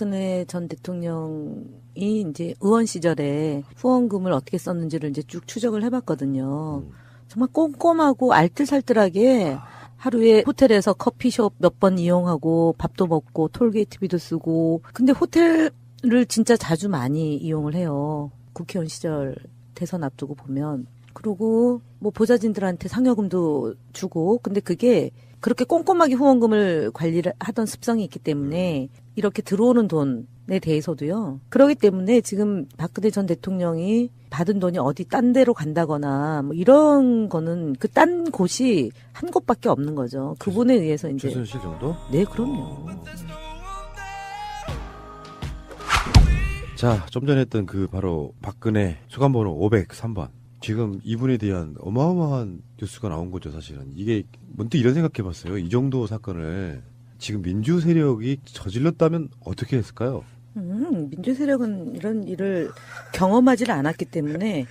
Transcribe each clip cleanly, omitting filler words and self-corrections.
박근혜 전 대통령이 이제 의원 시절에 후원금을 어떻게 썼는지를 이제 쭉 추적을 해봤거든요. 정말 꼼꼼하고 알뜰살뜰하게 하루에 호텔에서 커피숍 몇 번 이용하고 밥도 먹고 톨게이트비도 쓰고. 근데 호텔을 진짜 자주 많이 이용을 해요. 국회의원 시절 대선 앞두고 보면. 그리고 뭐 보좌진들한테 상여금도 주고. 근데 그게 그렇게 꼼꼼하게 후원금을 관리를 하던 습성이 있기 때문에 이렇게 들어오는 돈에 대해서도요. 그렇기 때문에 지금 박근혜 전 대통령이 받은 돈이 어디 딴 데로 간다거나 뭐 이런 거는 그 딴 곳이 한 곳밖에 없는 거죠. 그분에 의해서 이제. 최순실 정도? 네, 그럼요. 자, 좀 전에 했던 그 바로 박근혜 수감번호 503번. 지금 이분에 대한 어마어마한 뉴스가 나온 거죠, 사실은. 이게 문득 이런 생각해봤어요. 이 정도 사건을 지금 민주 세력이 저질렀다면 어떻게 했을까요? 민주 세력은 이런 일을 경험하지를 않았기 때문에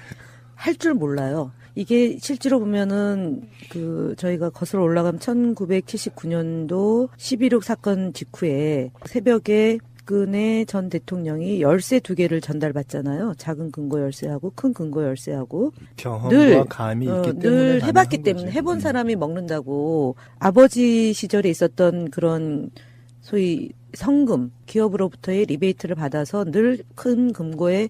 할 줄 몰라요. 이게 실제로 보면은 그 저희가 거슬러 올라가면 1979년도 11.6 사건 직후에 새벽에 박근혜 전 대통령이 열쇠 2개를 전달받잖아요. 작은 금고 열쇠하고 큰 금고 열쇠하고. 경험과 감이 있기 때문에 늘 해봤기 때문에 거지. 해본 사람이 먹는다고. 아버지 시절에 있었던 그런 소위 성금, 기업으로부터의 리베이트를 받아서 늘 큰 금고에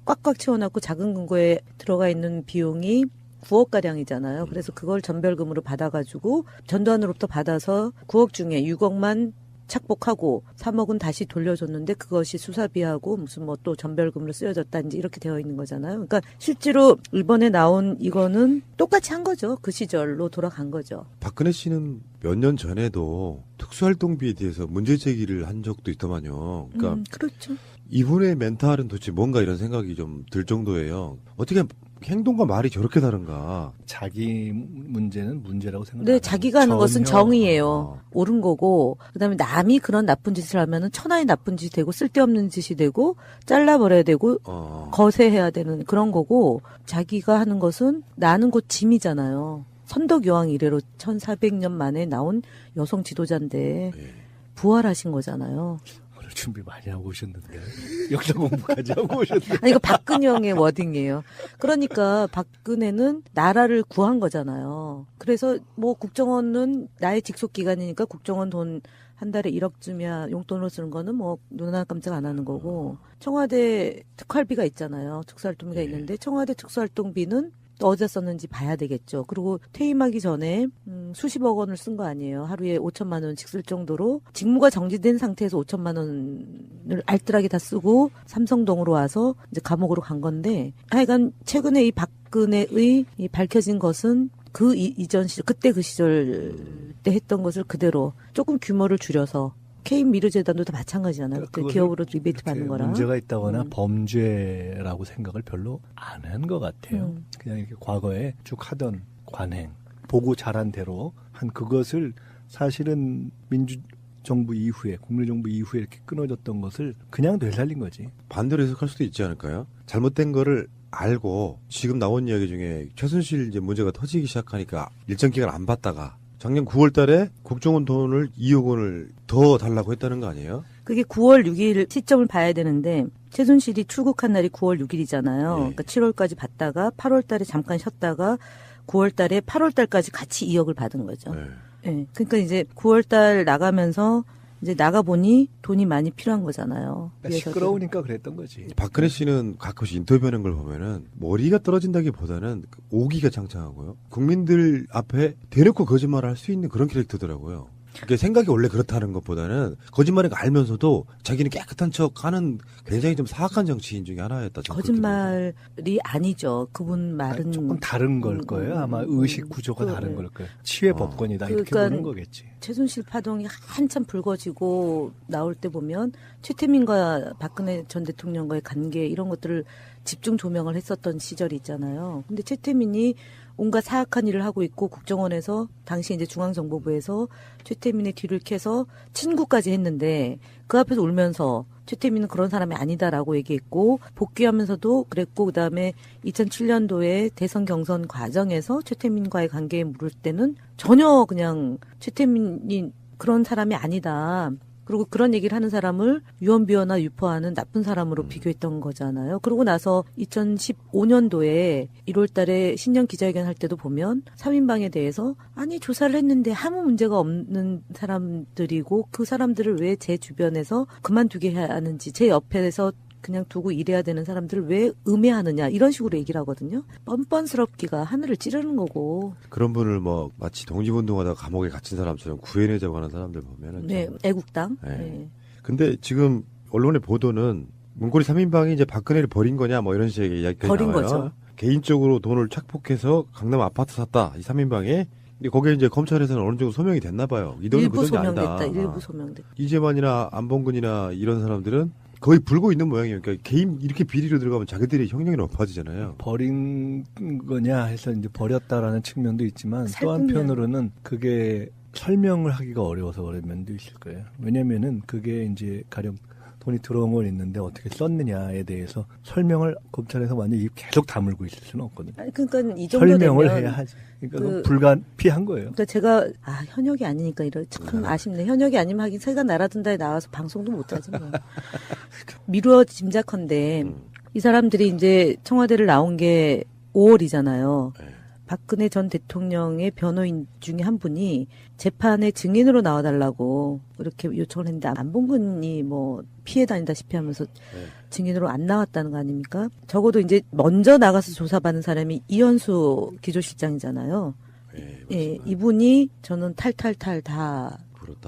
꽉꽉 채워놨고 작은 금고에 들어가 있는 비용이 9억가량이잖아요. 그래서 그걸 전별금으로 받아가지고 전두환으로부터 받아서 9억 중에 6억만 착복하고 3억은 다시 돌려줬는데 그것이 수사비하고 무슨 뭐 또 전별금으로 쓰여졌다든지 이렇게 되어 있는 거잖아요. 그러니까 실제로 이번에 나온 이거는 똑같이 한 거죠. 그 시절로 돌아간 거죠. 박근혜 씨는 몇 년 전에도 특수활동비에 대해서 문제 제기를 한 적도 있더만요. 그러니까 그렇죠. 이분의 멘탈은 도대체 뭔가 이런 생각이 좀 들 정도예요. 어떻게 행동과 말이 저렇게 다른가. 자기 문제는 문제라고 생각해요. 네, 자기가 하는 것은 정의예요. 옳은 거고, 그다음에 남이 그런 나쁜 짓을 하면은 천하의 나쁜 짓이 되고 쓸데없는 짓이 되고 잘라버려야 되고 거세해야 되는 그런 거고, 자기가 하는 것은 나는 곧 짐이잖아요. 선덕여왕 이래로 1400년 만에 나온 여성 지도자인데 부활하신 거잖아요. 오늘 준비 많이 하고 오셨는데 역사 공부까지 하고 오셨는데. 아니, 이거 박근영의 워딩이에요. 그러니까 박근혜는 나라를 구한 거잖아요. 그래서 뭐 국정원은 나의 직속 기관이니까 국정원 돈 한 달에 1억쯤이야 용돈으로 쓰는 거는 뭐 눈 하나 깜짝 안 하는 거고, 청와대 특활비가 있잖아요. 특수활동비가 있는데 청와대 특수활동비는 또 어디다 썼는지 봐야 되겠죠. 그리고 퇴임하기 전에 수십억 원을 쓴 거 아니에요. 하루에 5천만 원씩 쓸 정도로 직무가 정지된 상태에서 5천만 원을 알뜰하게 다 쓰고 삼성동으로 와서 이제 감옥으로 간 건데, 하여간 최근에 이 박근혜의 이 밝혀진 것은 그 이전 시절, 그때 그 시절 때 했던 것을 그대로 조금 규모를 줄여서, 케인 미르재단도 다 마찬가지잖아요. 그때 기업으로 리베이트 받는 거랑. 문제가 있다거나 범죄라고 생각을 별로 안 한 것 같아요. 그냥 이렇게 과거에 쭉 하던 관행, 보고 자란 대로 한 그것을 사실은 민주정부 이후에, 국민정부 이후에 이렇게 끊어졌던 것을 그냥 되살린 거지. 반대로 해석할 수도 있지 않을까요? 잘못된 거를 알고 지금 나온 이야기 중에 최순실 이제 문제가 터지기 시작하니까 일정 기간 안 받다가 작년 9월 달에 국정원 돈을 2억 원을 더 달라고 했다는 거 아니에요? 그게 9월 6일 시점을 봐야 되는데, 최순실이 출국한 날이 9월 6일이잖아요. 그러니까 7월까지 받다가 8월 달에 잠깐 쉬었다가 9월 달에 8월 달까지 같이 2억을 받은 거죠. 네. 그러니까 이제 9월 달 나가면서 이제 나가보니 돈이 많이 필요한 거잖아요. 그러니까 시끄러우니까 그랬던 거지. 박근혜 씨는 가끔씩 인터뷰하는 걸 보면은 머리가 떨어진다기보다는 오기가 장창하고요. 국민들 앞에 대놓고 거짓말을 할 수 있는 그런 캐릭터더라고요. 그게 생각이 원래 그렇다는 것보다는 거짓말인 거 알면서도 자기는 깨끗한 척하는 굉장히 좀 사악한 정치인 중에 하나였다. 거짓말이 아니죠. 그분 말은 조금 다른 걸 거예요. 아마 의식 구조가 다른 걸 거예요. 치외 법권이다 이렇게 보는 거겠지. 최순실 파동이 한참 불거지고 나올 때 보면 최태민과 박근혜 전 대통령과의 관계 이런 것들을 집중 조명을 했었던 시절이 있잖아요. 근데 최태민이 온갖 사악한 일을 하고 있고 국정원에서 당시 이제 중앙정보부에서 최태민의 뒤를 캐서 친구까지 했는데 그 앞에서 울면서 최태민은 그런 사람이 아니다라고 얘기했고, 복귀하면서도 그랬고, 그다음에 2007년도에 대선 경선 과정에서 최태민과의 관계에 물을 때는 전혀 그냥 최태민이 그런 사람이 아니다. 그리고 그런 얘기를 하는 사람을 유언비어나 유포하는 나쁜 사람으로 비교했던 거잖아요. 그러고 나서 2015년도에 1월 달에 신년 기자회견 할 때도 보면 3인방에 대해서 아니 조사를 했는데 아무 문제가 없는 사람들이고 그 사람들을 왜 제 주변에서 그만두게 해야 하는지 제 옆에서 그냥 두고 일해야 되는 사람들을 왜 음해하느냐 이런 식으로 얘기를 하거든요. 뻔뻔스럽기가 하늘을 찌르는 거고. 그런 분을 뭐 마치 독립운동하다가 감옥에 gat힌 사람처럼 구해내자고 하는 사람들 보면은 네, 참. 애국당. 네. 네. 근데 지금 언론의 보도는 문고리 3인방이 이제 박근혜를 버린 거냐 뭐 이런 식의 이야기까지 버린 나와요. 거죠. 개인적으로 돈을 착복해서 강남 아파트 샀다. 이 3인방에. 근데 거기에 이제 검찰에서는 어느 정도 소명이 됐나 봐요. 이 돈은 일부 그 돈이 아니다. 소명됐다. 일부 소명됐다. 이재만이나 안봉근이나 이런 사람들은 거의 불고 있는 모양이에요. 그러니까 개인 이렇게 비리로 들어가면 자기들이 형량이 높아지잖아요. 버린 거냐 해서 이제 버렸다라는 측면도 있지만 또 살균면. 한편으로는 그게 설명을 하기가 어려워서 그런 면도 있을 거예요. 왜냐면은 그게 이제 가령 돈이 들어온 건 있는데 어떻게 썼느냐에 대해서 설명을 검찰에서 완전히 계속 다물고 있을 수는 없거든요. 아니, 그러니까 이 정도 설명을 되면 해야 하지. 그러니까 그- 그건 불가피한 거예요. 그러니까 제가 현역이 아니니까 참 아쉽네. 현역이 아니면 하긴 새가 날아든다에 나와서 방송도 못하지 뭐. 미루어 짐작컨대 이 사람들이 이제 청와대를 나온 게 5월이잖아요. 네. 박근혜 전 대통령의 변호인 중에 한 분이 재판에 증인으로 나와달라고 이렇게 요청을 했는데 안봉근이 뭐 피해 다니다시피 하면서 증인으로 안 나왔다는 거 아닙니까? 적어도 이제 먼저 나가서 조사받는 사람이 이현수 기조실장이잖아요. 예, 예, 맞습니다. 이분이 저는 탈탈탈 다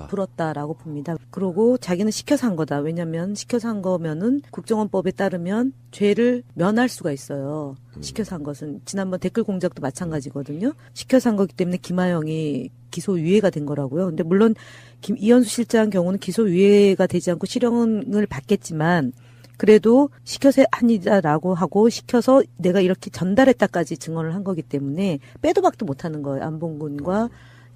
불었다라고 봅니다. 그러고 자기는 시켜서 한 거다. 왜냐하면 시켜서 한 거면은 국정원법에 따르면 죄를 면할 수가 있어요. 시켜서 한 것은 지난번 댓글 공작도 마찬가지거든요. 시켜서 한 거기 때문에 김하영이 기소유예가 된 거라고요. 근데 물론 이현수 실장 경우는 기소유예가 되지 않고 실형을 받겠지만 그래도 시켜서 한이다라고 하고 시켜서 내가 이렇게 전달했다까지 증언을 한 거기 때문에 빼도 박도 못하는 거예요. 안봉근과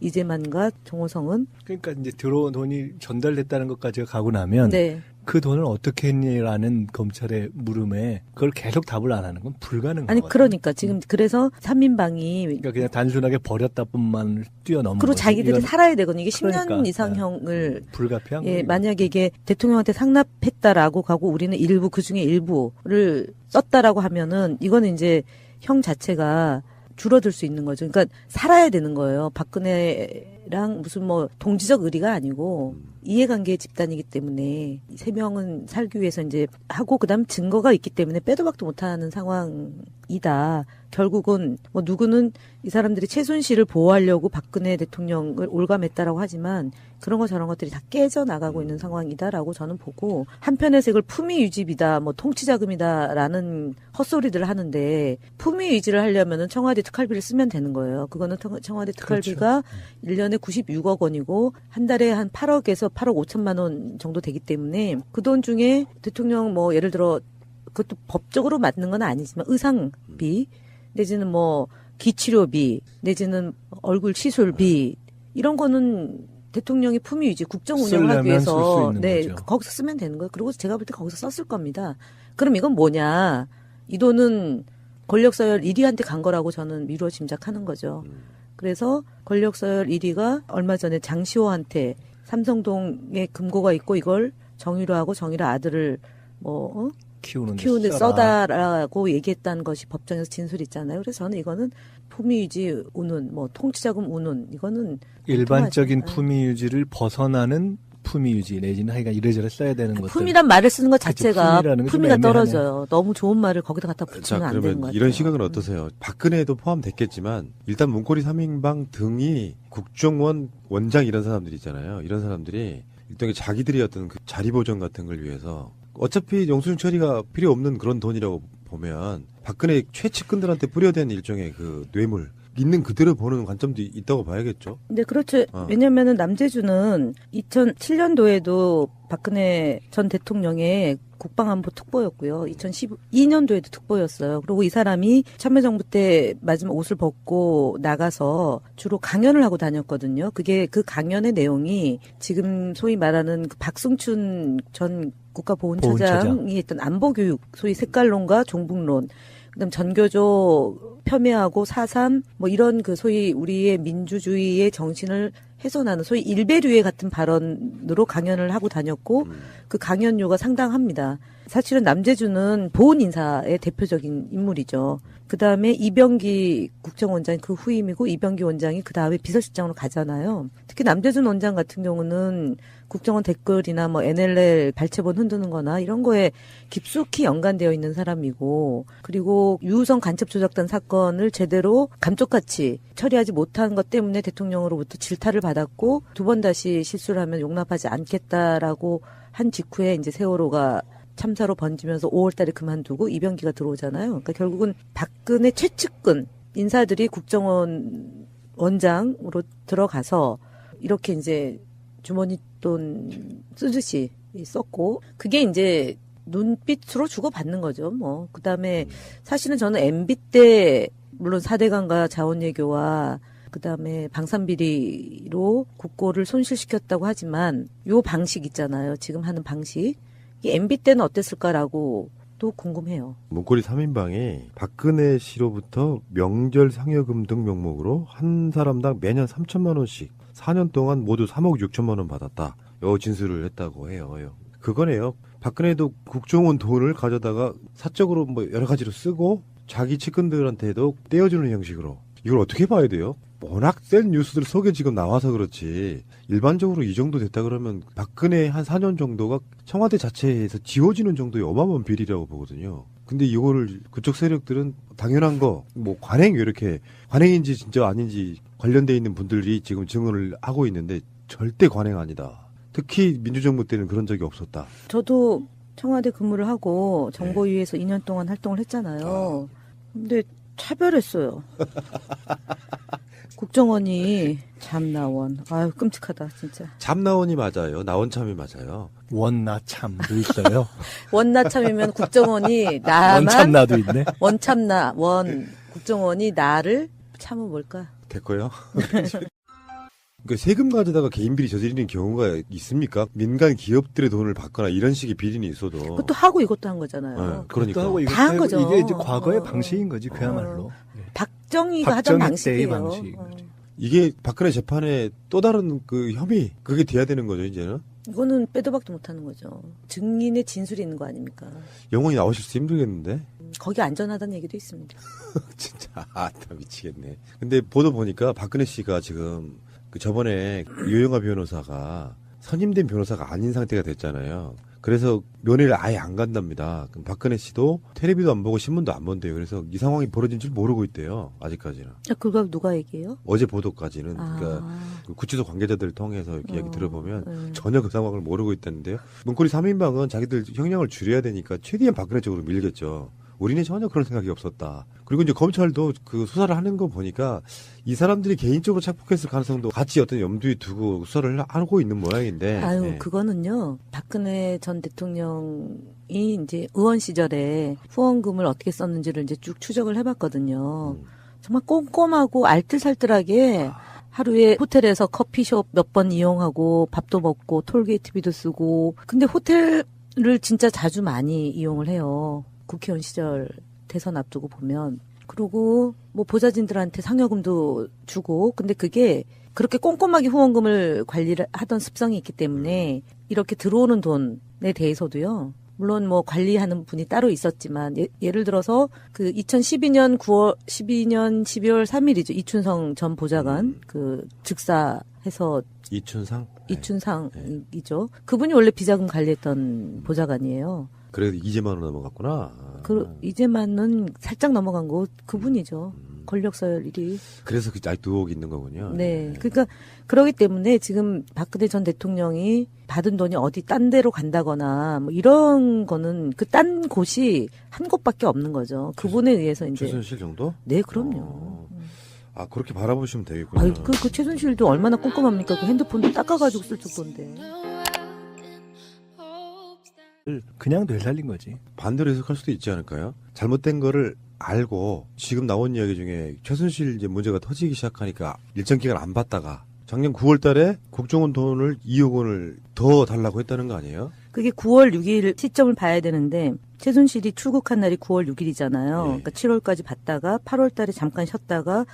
이재만과 정호성은. 그러니까 이제 들어온 돈이 전달됐다는 것까지가 가고 나면 네. 그 돈을 어떻게 했니라는 검찰의 물음에 그걸 계속 답을 안 하는 건 불가능한 아니 거거든요. 그러니까 지금 그래서 3인방이 그러니까 그냥 단순하게 버렸다뿐만 뛰어넘는 그리고 거지. 자기들이 이건 살아야 되거든요. 이게 10년 그러니까, 이상형을 불가피한 예, 거예요. 만약에 이게 대통령한테 상납했다라고 가고 우리는 일부 그중에 일부를 썼다라고 하면은 이거는 이제 형 자체가 줄어들 수 있는 거죠. 그러니까 살아야 되는 거예요. 박근혜랑 무슨 뭐 동지적 의리가 아니고 이해관계 집단이기 때문에 이 세 명은 살기 위해서 이제 하고 그다음 증거가 있기 때문에 빼도 박도 못하는 상황이다. 결국은 뭐 누구는 이 사람들이 최순실을 보호하려고 박근혜 대통령을 올감했다라고 하지만 그런 거 저런 것들이 다 깨져나가고 있는 상황이다라고 저는 보고 한편에서 이걸 품위 유지비다 뭐 통치자금이다라는 헛소리들을 하는데 품위 유지를 하려면은 청와대 특활비를 쓰면 되는 거예요. 그거는 청와대 특활비가 1년에 96억 원이고 한 달에 한 8억에서 8억 5천만 원 정도 되기 때문에 그 돈 중에 대통령 뭐 예를 들어 그것도 법적으로 맞는 건 아니지만 의상비 내지는 뭐 기치료비 내지는 얼굴 시술비 이런 거는 대통령이 품위 유지 국정 운영을 하기 쓰려면 쓸 수 위해서 있는 네 거죠. 거기서 쓰면 되는 거예요. 그리고 제가 볼 때 거기서 썼을 겁니다. 그럼 이건 뭐냐? 이 돈은 권력 서열 1위한테 간 거라고 저는 미루어 짐작하는 거죠. 그래서 권력 서열 1위가 얼마 전에 장시호한테 삼성동에 금고가 있고 이걸 정유라하고 정유라 아들을 뭐 키우는데 써다라고 얘기했다는 것이 법정에서 진술이 있잖아요. 그래서 저는 이거는 품위 유지 운운, 뭐 통치자금 운운 이거는 일반적인 통하지. 품위 유지를 벗어나는 품위 유지 내지는 하여간 이래저래 써야 되는 것들. 품이란 말을 쓰는 것 그치, 자체가 품이라는 게좀 품위가 애매하네. 떨어져요. 너무 좋은 말을 거기다 갖다 자, 붙이면 안 되는 것 그러면 같아요. 이런 시각은 어떠세요? 박근혜도 포함됐겠지만 일단 문고리 3인방 등이 국정원 원장 이런 사람들이 있잖아요. 이런 사람들이 일종의 자기들이 어떤 그 자리 보전 같은 걸 위해서 어차피 영수증 처리가 필요 없는 그런 돈이라고 보면 박근혜 최측근들한테 뿌려댄 일종의 그 뇌물 있는 그대로 보는 관점도 있다고 봐야겠죠. 네, 그렇죠. 왜냐면은 남재주는 2007년도에도 박근혜 전 대통령의 국방안보 특보였고요. 2012년도에도 특보였어요. 그리고 이 사람이 참여정부 때 마지막 옷을 벗고 나가서 주로 강연을 하고 다녔거든요. 그게 그 강연의 내용이 지금 소위 말하는 그 박승춘 전 국가보훈처장이 했던 안보교육, 소위 색깔론과 종북론, 그다음 전교조 폄훼하고 4.3 뭐 이런 그 소위 우리의 민주주의의 정신을 훼손하는 소위 일배류회 같은 발언으로 강연을 하고 다녔고 그 강연료가 상당합니다. 사실은 남재준은 보훈 인사의 대표적인 인물이죠. 그 다음에 이병기 국정원장이 그 후임이고 이병기 원장이 그 다음에 비서실장으로 가잖아요. 특히 남재준 원장 같은 경우는 국정원 댓글이나 뭐 NLL 발췌본 흔드는 거나 이런 거에 깊숙이 연관되어 있는 사람이고, 그리고 유우성 간첩 조작단 사건을 제대로 감쪽같이 처리하지 못한 것 때문에 대통령으로부터 질타를 받았고, 두 번 다시 실수를 하면 용납하지 않겠다라고 한 직후에 이제 세월호가 참사로 번지면서 5월 달에 그만두고 이병기가 들어오잖아요. 그러니까 결국은 박근혜 최측근 인사들이 국정원 원장으로 들어가서 이렇게 이제 주머니 돈 쓰듯이 썼고, 그게 이제 눈빛으로 주고받는 거죠. 뭐 그다음에 사실은 저는 MB 때 물론 4대강과 자원외교와 그다음에 방산비리로 국고를 손실시켰다고 하지만 요 방식 있잖아요. 지금 하는 방식. 이 MB 때는 어땠을까라고 또 궁금해요. 문고리 3인방이 박근혜 씨로부터 명절 상여금 등 명목으로 한 사람당 매년 3천만 원씩 4년 동안 모두 3억 6천만 원 받았다. 요 진술을 했다고 해요. 그거네요. 박근혜도 국정원 돈을 가져다가 사적으로 뭐 여러 가지로 쓰고 자기 측근들한테도 떼어주는 형식으로. 이걸 어떻게 봐야 돼요? 워낙 센 뉴스들 속에 지금 나와서 그렇지 일반적으로 이 정도 됐다 그러면 박근혜 한 4년 정도가 청와대 자체에서 지워지는 정도의 어마어마한 비리라고 보거든요. 근데 이거를 그쪽 세력들은 당연한 거, 뭐 관행 이렇게 관행인지 진짜 아닌지 관련돼 있는 분들이 지금 증언을 하고 있는데 절대 관행 아니다. 특히 민주정부 때는 그런 적이 없었다. 저도 청와대 근무를 하고 정보위에서 2년 동안 활동을 했잖아요. 근데 차별했어요. 국정원이 참나원. 아유 끔찍하다 진짜. 참나원이 맞아요. 나원참이 맞아요. 원나참도 있어요. 원나참이면 국정원이 나만 원참나도 있네. 원참나 원 국정원이 나를 참은 뭘까? 됐고요. 그러니까 세금 가져다가 개인 비리 저지르는 경우가 있습니까? 민간 기업들의 돈을 받거나 이런 식의 비리는 있어도. 그것도 하고 이것도 한 거잖아요. 네, 그러니까. 하고 이것도 다한 하고 거죠. 이게 이제 과거의 방식인 거지 그야말로. 박정희가 하던 박정희 때의 방식이에요. 방식. 이게 박근혜 재판에 또 다른 그 혐의 그게 돼야 되는 거죠 이제는. 이거는 빼도 박도 못하는 거죠. 증인의 진술이 있는 거 아닙니까? 영원히 나오실 수 힘들겠는데. 거기 안전하다는 얘기도 있습니다. 진짜 나 미치겠네. 근데 보도 보니까 박근혜 씨가 지금 그 저번에 유영아 변호사가 선임된 변호사가 아닌 상태가 됐잖아요. 그래서 면회를 아예 안 간답니다. 그럼 박근혜 씨도 텔레비도 안 보고 신문도 안 본대요. 그래서 이 상황이 벌어진 줄 모르고 있대요. 아직까지는. 그걸 누가 얘기해요? 어제 보도까지는. 그러니까 그 구치소 관계자들을 통해서 이렇게 얘기 들어보면 전혀 그 상황을 모르고 있다는데요. 문고리 3인방은 자기들 형량을 줄여야 되니까 최대한 박근혜 쪽으로 밀겠죠. 우리는 전혀 그런 생각이 없었다. 그리고 이제 검찰도 그 수사를 하는 거 보니까 이 사람들이 개인적으로 착복했을 가능성도 같이 어떤 염두에 두고 수사를 하고 있는 모양인데. 아유, 네. 그거는요. 박근혜 전 대통령이 이제 의원 시절에 후원금을 어떻게 썼는지를 이제 쭉 추적을 해봤거든요. 정말 꼼꼼하고 알뜰살뜰하게 하루에 호텔에서 커피숍 몇 번 이용하고 밥도 먹고 톨게이트비도 쓰고. 근데 호텔을 진짜 자주 많이 이용을 해요. 국회의원 시절 대선 앞두고 보면. 그리고 뭐 보좌진들한테 상여금도 주고. 근데 그게 그렇게 꼼꼼하게 후원금을 관리를 하던 습성이 있기 때문에 이렇게 들어오는 돈에 대해서도요. 물론 뭐 관리하는 분이 따로 있었지만 예를 들어서 그 2012년 12월 3일이죠. 이춘성 전 보좌관 그 즉사해서 이춘상? 이춘상이죠. 그분이 원래 비자금 관리했던 보좌관이에요. 그래도 이재만으로 넘어갔구나. 이제만은 살짝 넘어간 거 그분이죠. 권력 서열 1위. 그래서 그 아직도 의혹이 있는 거군요. 네. 그러니까 그러기 때문에 지금 박근혜 전 대통령이 받은 돈이 어디 딴 데로 간다거나 뭐 이런 거는 그 딴 곳이 한 곳밖에 없는 거죠. 그분에 의해서 이제. 최순실 정도? 네, 그럼요. 아, 그렇게 바라보시면 되겠군요. 아유, 그 최순실도 얼마나 꼼꼼합니까? 그 핸드폰도 닦아가지고 쓸 정도인데. 그냥 되살린 거지. 반대로 해석할 수도 있지 않을까요? 잘못된 거를 알고 지금 나온 이야기 중에 최순실 이제 문제가 터지기 시작하니까 일정 기간 안 받다가 작년 9월 달에 국정원 돈을 2억 원을 더 달라고 했다는 거 아니에요? 그게 9월 6일 시점을 봐야 되는데 최순실이 출국한 날이 9월 6일이잖아요. 네. 그러니까 7월까지 받다가 8월 달에 잠깐 쉬었다가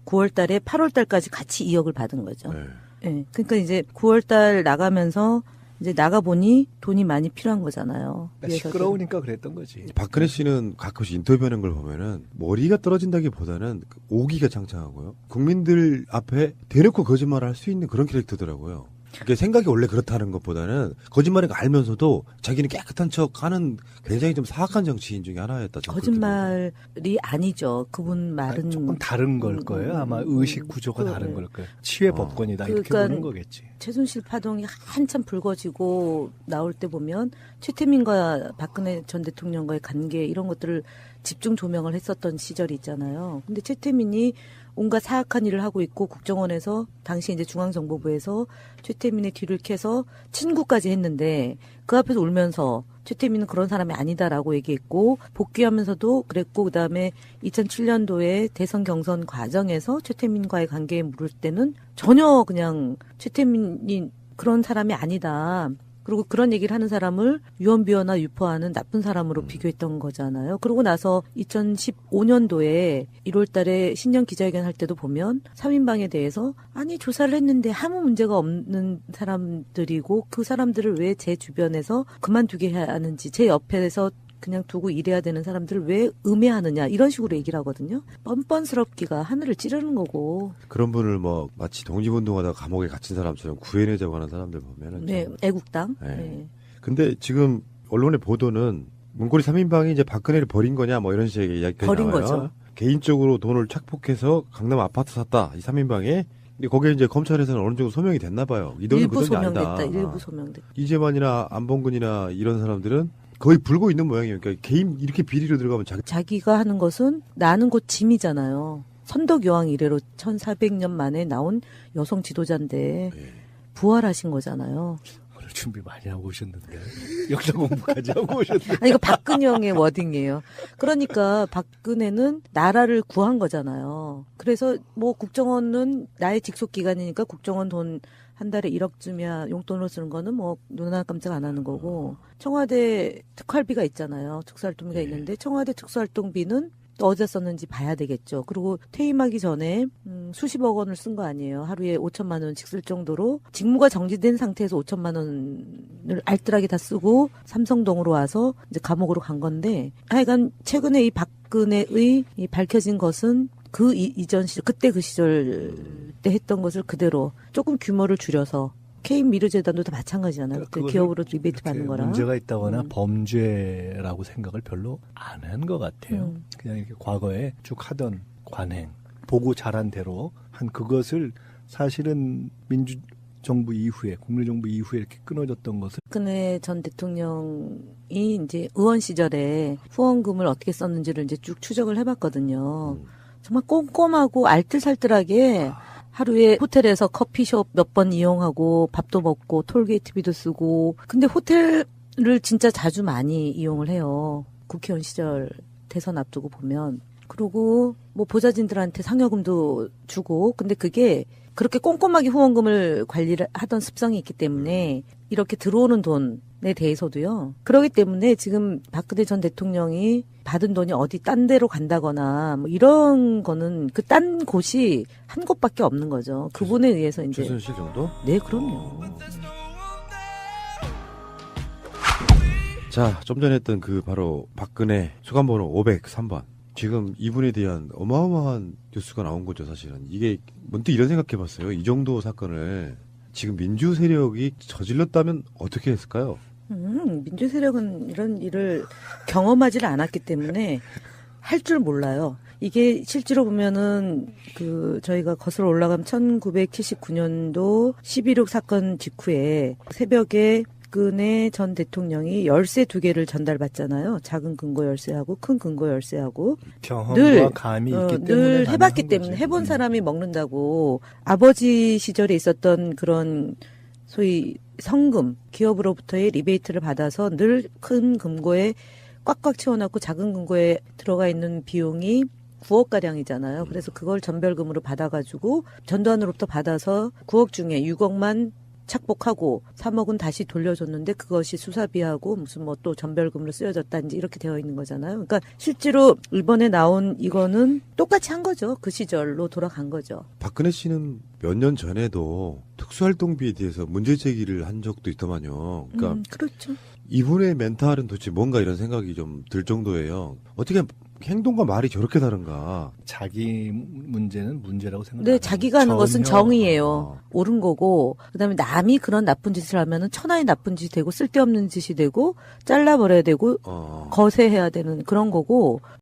9월 달에 8월 달까지 같이 2억을 받은 거죠. 네. 예. 그러니까 이제 9월달 나가면서 이제 나가보니 돈이 많이 필요한 거잖아요. 그러니까 시끄러우니까 그랬던 거지. 박근혜 씨는 가끔씩 인터뷰하는 걸 보면은 머리가 떨어진다기보다는 오기가 장창하고요. 국민들 앞에 대놓고 거짓말을 할 수 있는 그런 캐릭터더라고요. 그게 생각이 원래 그렇다는 것보다는 거짓말인 거 알면서도 자기는 깨끗한 척 하는 굉장히 좀 사악한 정치인 중에 하나였다. 저는 그렇게 거짓말이 아니죠. 그분 말은 조금 다른 걸 거예요. 아마 의식 구조가 다른 걸 거예요. 치외 법권이다 이렇게 그러니까 보는 거겠지. 최순실 파동이 한참 불거지고 나올 때 보면 최태민과 박근혜 전 대통령과의 관계 이런 것들을 집중 조명을 했었던 시절이 있잖아요. 근데 최태민이 온갖 사악한 일을 하고 있고 국정원에서 당시 이제 중앙정보부에서 최태민의 뒤를 캐서 친구까지 했는데 그 앞에서 울면서 최태민은 그런 사람이 아니다라고 얘기했고 복귀하면서도 그랬고 그다음에 2007년도에 대선 경선 과정에서 최태민과의 관계에 물을 때는 전혀 그냥 최태민이 그런 사람이 아니다. 그리고 그런 얘기를 하는 사람을 유언비어나 유포하는 나쁜 사람으로 비교했던 거잖아요. 그러고 나서 2015년도에 1월 달에 신년 기자회견 할 때도 보면 3인방에 대해서 아니 조사를 했는데 아무 문제가 없는 사람들이고 그 사람들을 왜 제 주변에서 그만두게 해야 하는지 제 옆에서 그냥 두고 일해야 되는 사람들을 왜 음해하느냐 이런 식으로 얘기를 하거든요. 뻔뻔스럽기가 하늘을 찌르는 거고. 그런 분을 뭐 마치 독립운동하다가 감옥에 gat힌 사람처럼 구해내자고 하는 사람들 보면은 네, 애국당. 네. 네. 근데 지금 언론의 보도는 문고리 3인방이 이제 박근혜를 버린 거냐 뭐 이런 식의 이야기가 버린 나와요. 거죠. 개인적으로 돈을 착복해서 강남 아파트 샀다. 이 3인방에. 근데 거기에 이제 검찰에서는 어느 정도 소명이 됐나 봐요. 이 돈은 일부 그 돈이 소명됐다. 아니다. 일부 소명됐다. 이재만이나 안봉근이나 이런 사람들은 거의 불고 있는 모양이에요. 그러니까 개인 이렇게 비리로 들어가면 자기가 하는 것은 나는 곧 짐이잖아요. 선덕여왕 이래로 1400년 만에 나온 여성 지도자인데 부활하신 거잖아요. 오늘 준비 많이 하고 오셨는데 역사 공부까지 하고 오셨는데. 아니 이거 박근영의 워딩이에요. 그러니까 박근혜는 나라를 구한 거잖아요. 그래서 뭐 국정원은 나의 직속 기관이니까 국정원 돈 한 달에 1억쯤이야 용돈으로 쓰는 거는 뭐 눈 하나 깜짝 안 하는 거고 청와대 특활비가 있잖아요. 특수활동비가 있는데 청와대 특수활동비는 또 어디다 썼는지 봐야 되겠죠. 그리고 퇴임하기 전에 수십억 원을 쓴 거 아니에요. 하루에 5천만 원씩 쓸 정도로 직무가 정지된 상태에서 5천만 원을 알뜰하게 다 쓰고 삼성동으로 와서 이제 감옥으로 간 건데 하여간 최근에 이 박근혜의 이 밝혀진 것은 그 이전 시절 그때 그 시절 때 했던 것을 그대로 조금 규모를 줄여서 K 미르재단도 다 마찬가지잖아요. 그 기업으로 리베이트 받는 거랑 문제가 있다거나 범죄라고 생각을 별로 안 한 것 같아요. 그냥 이렇게 과거에 쭉 하던 관행, 보고 자란 대로 한 그것을 사실은 민주정부 이후에, 국민정부 이후에 이렇게 끊어졌던 것을 박근혜 전 대통령이 이제 의원 시절에 후원금을 어떻게 썼는지를 이제 쭉 추적을 해봤거든요. 정말 꼼꼼하고 알뜰살뜰하게 하루에 호텔에서 커피숍 몇 번 이용하고 밥도 먹고 톨게이트비도 쓰고 근데 호텔을 진짜 자주 많이 이용을 해요. 국회의원 시절 대선 앞두고 보면. 그리고 뭐 보좌진들한테 상여금도 주고 근데 그게 그렇게 꼼꼼하게 후원금을 관리를 하던 습성이 있기 때문에 이렇게 들어오는 돈에 대해서도요. 그렇기 때문에 지금 박근혜 전 대통령이 받은 돈이 어디 딴 데로 간다거나 뭐 이런 거는 그 딴 곳이 한 곳밖에 없는 거죠. 그분에 의해서 이제. 최순실 정도? 네, 그럼요. 자, 좀 전에 했던 그 바로 박근혜 수감번호 503번. 지금 이분에 대한 어마어마한 뉴스가 나온 거죠, 사실은. 이게 문득 이런 생각해 봤어요. 이 정도 사건을 지금 민주 세력이 저질렀다면 어떻게 했을까요? 민주 세력은 이런 일을 경험하지를 않았기 때문에 할 줄 몰라요. 이게 실제로 보면은 그 저희가 거슬러 올라가면 1979년도 11.6 사건 직후에 새벽에 박근혜 전 대통령이 열쇠 2개를 전달받잖아요. 작은 금고 열쇠하고 큰 금고 열쇠하고 경험과 감이 있기 때문에 늘 해봤기 가능한 때문에 거지. 해본 사람이 먹는다고 아버지 시절에 있었던 그런 소위 성금 기업으로부터의 리베이트를 받아서 늘 큰 금고에 꽉꽉 채워놓고 작은 금고에 들어가 있는 비용이 9억가량이잖아요. 그래서 그걸 전별금으로 받아가지고 전두환으로부터 받아서 9억 중에 6억만 착복하고 3억은 다시 돌려줬는데 그것이 수사비하고 무슨 뭐 또 전별금으로 쓰여졌다든지 이렇게 되어 있는 거잖아요. 그러니까 실제로 이번에 나온 이거는 똑같이 한 거죠. 그 시절로 돌아간 거죠. 박근혜 씨는 몇 년 전에도 특수활동비에 대해서 문제 제기를 한 적도 있더만요. 그러니까 그렇죠. 이분의 멘탈은 도대체 뭔가 이런 생각이 좀 들 정도예요. 어떻게 행동과 말이 저렇게 다른가. 자기 문제는 문제라고 생각. 네, 자기가 하는 것은 전혀. 정의예요. 옳은 거고, 그다음에 남이 그런 나쁜 짓을 하면은 천하의 나쁜 짓이 되고 쓸데없는 짓이 되고 잘라버려야 되고 거세해야 되는 그런 거고.